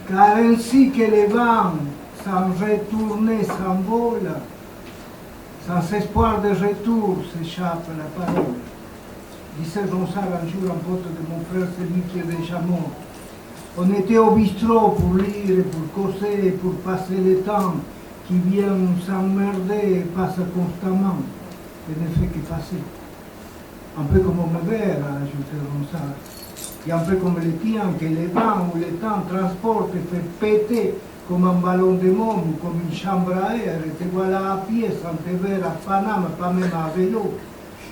car ainsi que les vents, sans retourner, s'envolent, sans espoir de retour, s'échappe la parole. Disait Ronsard un jour, un pote de mon frère, celui qui est déjà mort. On était au bistrot pour lire, pour causer, pour passer le temps, qui vient s'emmerder et passe constamment, et ne fait que passer. Un peu comme mon verre, a ajouté Ronsard. Et un peu comme le tien, que le vent ou le temps transporte et fait péter comme un ballon de môme ou comme une chambre à air, et te voilà à pied sans te ver à Paname, pas même à vélo.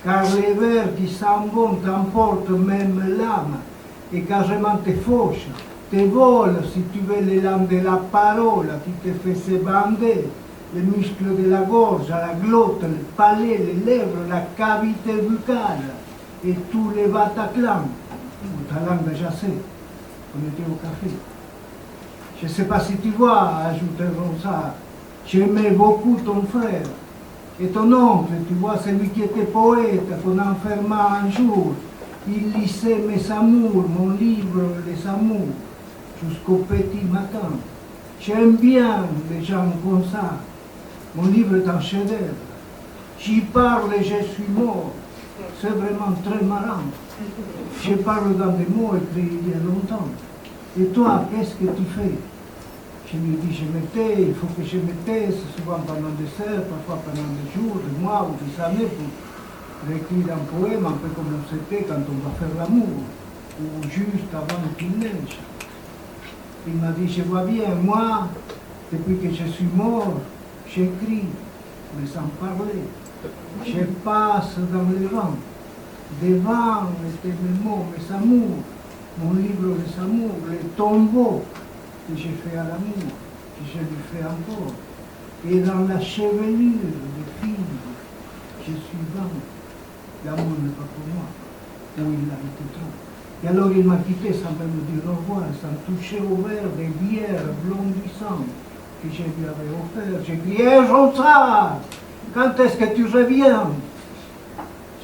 Car les vers qui s'en vont t'emportent même l'âme, et carrément te fauchent, te volent, si tu veux, l'élan de la parole, qui te fait se bander, les muscles de la gorge, la glotte, le palais, les lèvres, la cavité buccale, et tous les Bataclan. Ta langue déjà sait, on était au café. Je ne sais pas si tu vois, ajoutait Ronsard, j'aimais beaucoup ton frère. Et ton oncle, tu vois, celui qui était poète, qu'on enferma un jour, il lisait Mes amours, mon livre Les amours, jusqu'au petit matin. J'aime bien les gens comme ça. Mon livre est un chef-d'œuvre. J'y parle et je suis mort. C'est vraiment très marrant. Je parle dans des mots écrits il y a longtemps. Et toi, qu'est-ce que tu fais? Je lui dis, je me tais, il faut que je me taise, souvent pendant des heures, parfois pendant des jours, des mois ou des années, pour écrire un poème, un peu comme c'était quand on va faire l'amour, ou juste avant qu'il neige. Il m'a dit, je vois bien, moi, depuis que je suis mort, j'écris, mais sans parler. Je passe dans le vent. Des vents étaient mes mots, mes amours, mon livre Les amours, les tombeaux que j'ai fait à l'amour, que je lui fais encore. Et dans la chevelure des filles, je suis vent. L'amour n'est pas pour moi, ou il a été trop. Et alors il m'a quitté sans même me dire au revoir, sans toucher au verre des bières blondissantes que je lui avais offert. J'ai crié, Ronsard, quand est-ce que tu reviens?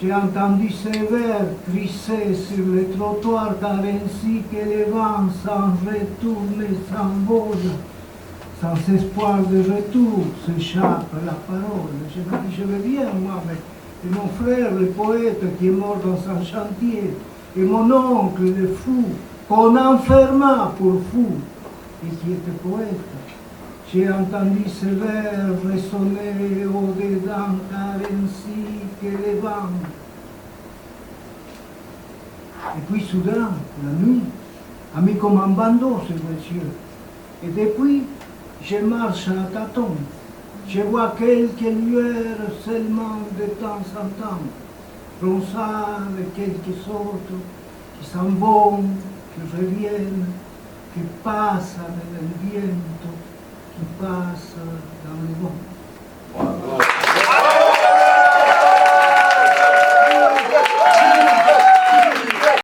J'ai entendu ces vers crisser sur le trottoir, car ainsi que les vents sans retour et s'envolent, sans espoir de retour, s'échappe la parole. Je me dis, je vais bien, moi, mais et mon frère, le poète, qui est mort dans son chantier, et mon oncle, le fou, qu'on enferma pour fou, et qui était poète. J'ai entendu ces vers résonner au-dedans, car ainsi que les vents. Et puis soudain, la nuit, a mis comme un bandeau ce monsieur. Et depuis, je marche à tâtons. Je vois quelques lueurs seulement de temps en temps. Ronsard et quelques autres qui s'en vont, qui reviennent, qui passent dans le viento, qui passent dans le vent.